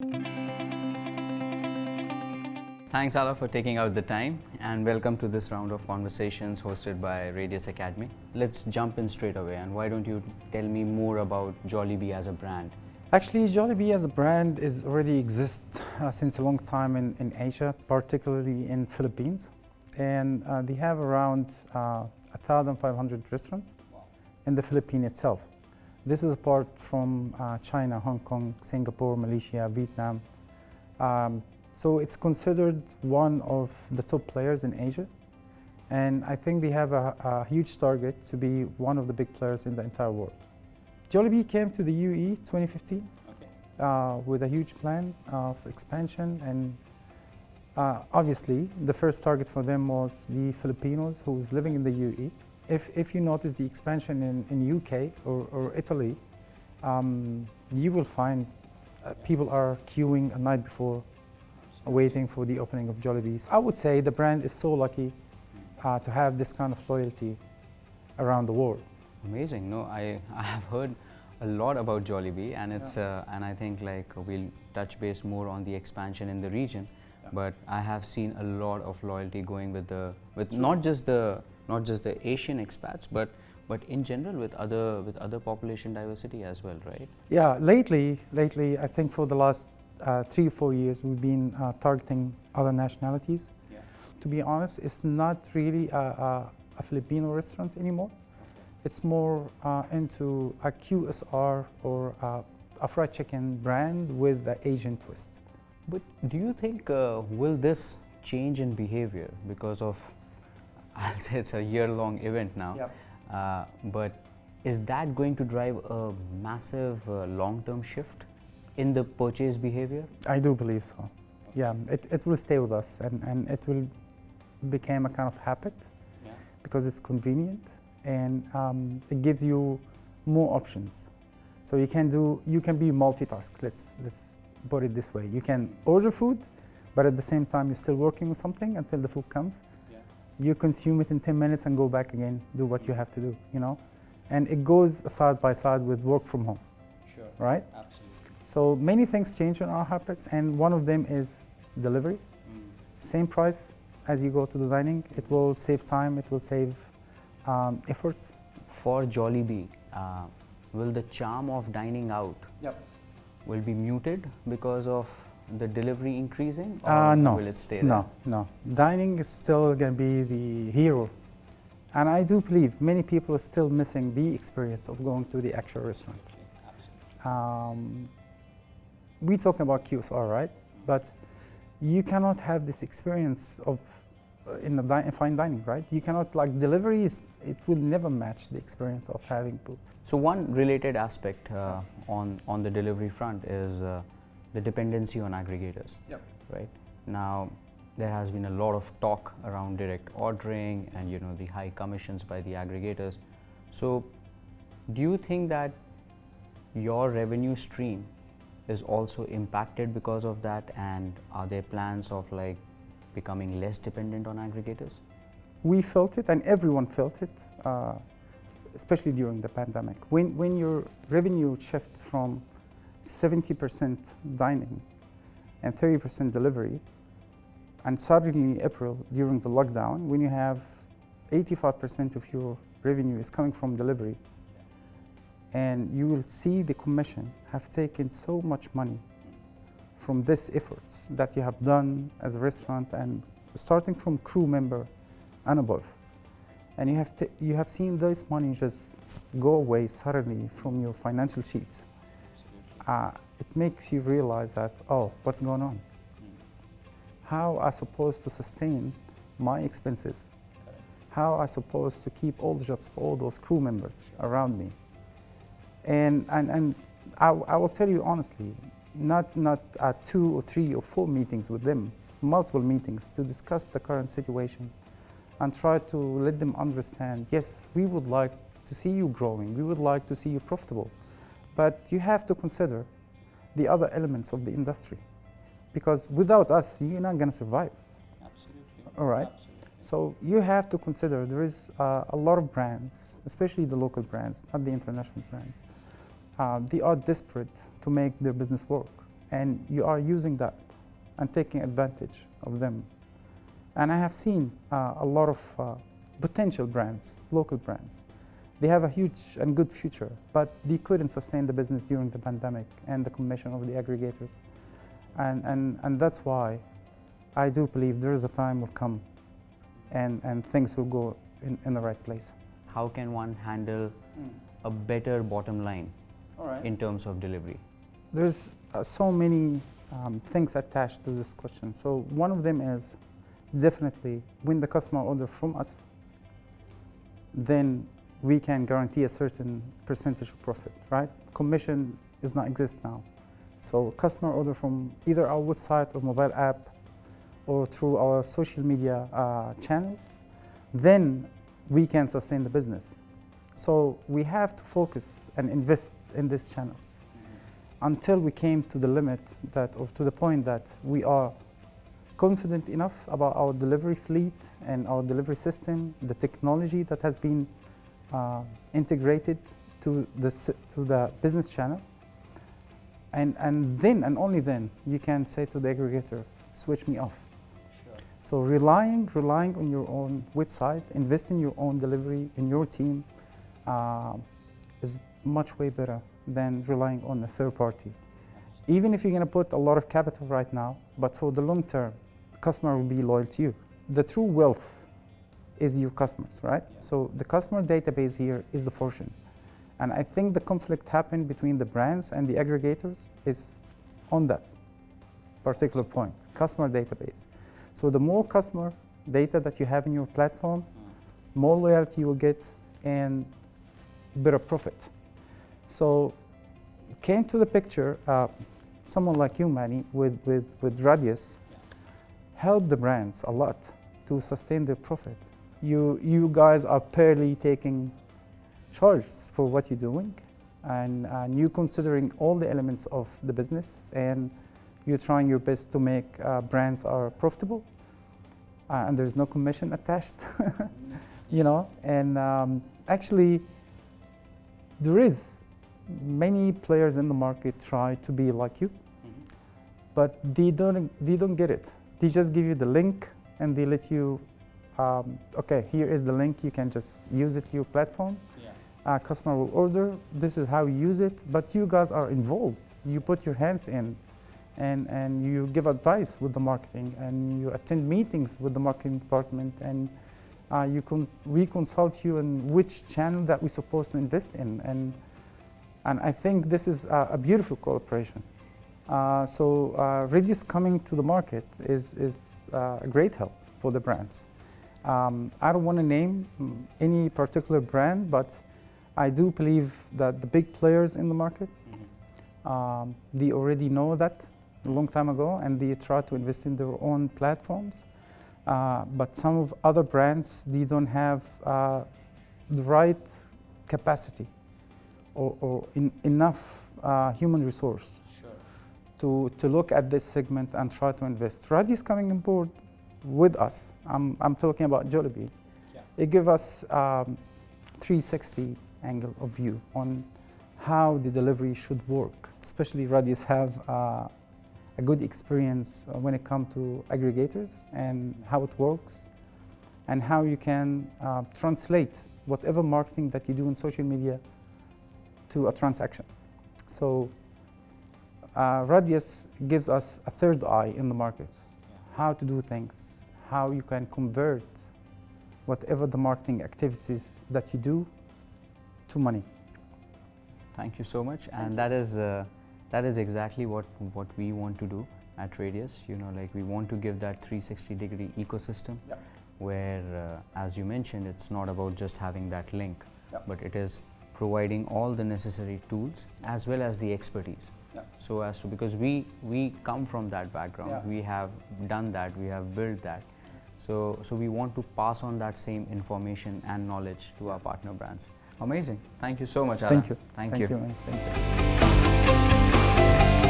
Thanks, Alaa, for taking out the time, and welcome to this round of conversations hosted by RadYes Academy. Let's jump in straight away, and why don't you tell me more about Jollibee as a brand? Actually, Jollibee as a brand is already exists since a long time in Asia, particularly in Philippines. And they have around 1,500 restaurants in the Philippines itself. This is apart from China, Hong Kong, Singapore, Malaysia, Vietnam. So it's considered one of the top players in Asia. And I think they have a huge target to be one of the big players in the entire world. Jollibee came to the UAE 2015 with a huge plan of expansion, and obviously the first target for them was the Filipinos who's living in the UAE. If you notice the expansion in UK or Italy, you will find people are queuing a night before, waiting for the opening of Jollibee. I would say the brand is so lucky to have this kind of loyalty around the world. Amazing. No, I have heard a lot about Jollibee, and it's and I think like we'll touch base more on the expansion in the region. But I have seen a lot of loyalty going with not just the Asian expats, but in general with other population diversity as well, right? Yeah, lately, I think for the last 3 or 4 years, we've been targeting other nationalities. Yeah. To be honest, it's not really a Filipino restaurant anymore. It's more into a QSR or a fried chicken brand with the Asian twist. But do you think will this change in behavior because of, I'll say it's a year-long event now, yep. But is that going to drive a massive long-term shift in the purchase behavior? I do believe so. Yeah, it will stay with us, and it will become a kind of habit, yeah, because it's convenient and it gives you more options. So you can be multitask. Let's put it this way. You can order food, but at the same time you're still working on something until the food comes. Yeah. You consume it in 10 minutes and go back again, do what you have to do, you know? And it goes side by side with work from home. Sure. Right? Absolutely. So many things change in our habits, and one of them is delivery. Same price as you go to the dining. It will save time, it will save efforts. For Jollibee, will the charm of dining out will be muted because of the delivery increasing, or no. Will it stay there? No. Dining is still going to be the hero. And I do believe many people are still missing the experience of going to the actual restaurant. Absolutely. We're talking about QSR, right? But you cannot have this experience of in fine dining, right? You cannot, like, deliveries, it will never match the experience of having food. So one related aspect on the delivery front is the dependency on aggregators. Yep. Right? Now, there has been a lot of talk around direct ordering and the high commissions by the aggregators. So do you think that your revenue stream is also impacted because of that, and are there plans of like becoming less dependent on aggregators? We felt it, and everyone felt it, especially during the pandemic. When your revenue shifts from 70% dining and 30% delivery, and suddenly April, during the lockdown, when you have 85% of your revenue is coming from delivery, and you will see the commission have taken so much money from these efforts that you have done as a restaurant, and starting from crew member and above. And you have seen this money just go away suddenly from your financial sheets. It makes you realize that, oh, what's going on? How am I supposed to sustain my expenses? How am I supposed to keep all the jobs for all those crew members around me? And I will tell you honestly, not 2 or 3 or 4 meetings with them, multiple meetings to discuss the current situation and try to let them understand, yes, we would like to see you growing, we would like to see you profitable, but you have to consider the other elements of the industry, because without us, you're not going to survive. Absolutely. All right? Absolutely. So you have to consider there is a lot of brands, especially the local brands, not the international brands. They are desperate to make their business work. and you are using that and taking advantage of them. And I have seen a lot of potential brands, local brands. They have a huge and good future, but they couldn't sustain the business during the pandemic and the commission of the aggregators. And that's why I do believe there is a time will come and things will go in the right place. How can one handle a better bottom line in terms of delivery? There's so many things attached to this question. So one of them is definitely when the customer orders from us, then we can guarantee a certain percentage of profit, right? Commission does not exist now. So customer order from either our website or mobile app or through our social media channels, then we can sustain the business. So we have to focus and invest in these channels until we came to the limit that, or to the point that we are confident enough about our delivery fleet and our delivery system, the technology that has been integrated to the business channel. And then and only then you can say to the aggregator, switch me off. Sure. So relying on your own website, invest in your own delivery, in your team, is much way better than relying on a third party. Even if you're going to put a lot of capital right now, but for the long term, the customer will be loyal to you. The true wealth is your customers, right? Yeah. So the customer database here is the fortune. And I think the conflict happened between the brands and the aggregators is on that particular point, customer database. So the more customer data that you have in your platform, more loyalty you will get and better profit. So came to the picture, someone like you, Mani, with RadYes, helped the brands a lot to sustain their profit. You guys are barely taking charges for what you're doing, and you considering all the elements of the business, and you're trying your best to make brands are profitable, and there's no commission attached, you know. And actually, there is many players in the market try to be like you, but they don't get it. They just give you the link and they let you, okay, here is the link, you can just use it to your platform. Customer will order, this is how you use it, but you guys are involved. You put your hands in and you give advice with the marketing, and you attend meetings with the marketing department, and we consult you in which channel that we're supposed to invest in. And I think this is a beautiful cooperation. So RadYes coming to the market is a great help for the brands. I don't want to name any particular brand, but I do believe that the big players in the market, they already know that a long time ago, and they try to invest in their own platforms. But some of other brands, they don't have the right capacity or enough human resource to look at this segment and try to invest. RadYes coming on board with us, I'm talking about Jollibee. It gives us 360 angle of view on how the delivery should work. Especially RadYes have a good experience when it comes to aggregators and how it works, and how you can translate whatever marketing that you do in social media to a transaction. So RadYes gives us a third eye in the market, how to do things, how you can convert whatever the marketing activities that you do to money. Thank you so much, and that is exactly what we want to do at RadYes. You know, like we want to give that 360-degree ecosystem, where, as you mentioned, it's not about just having that link, but it is providing all the necessary tools as well as the expertise. So as to, because we come from that background, we have done that, we have built that. So we want to pass on that same information and knowledge to our partner brands. Amazing. Thank you so much, Alaa. Thank you. Thank you. Thank you.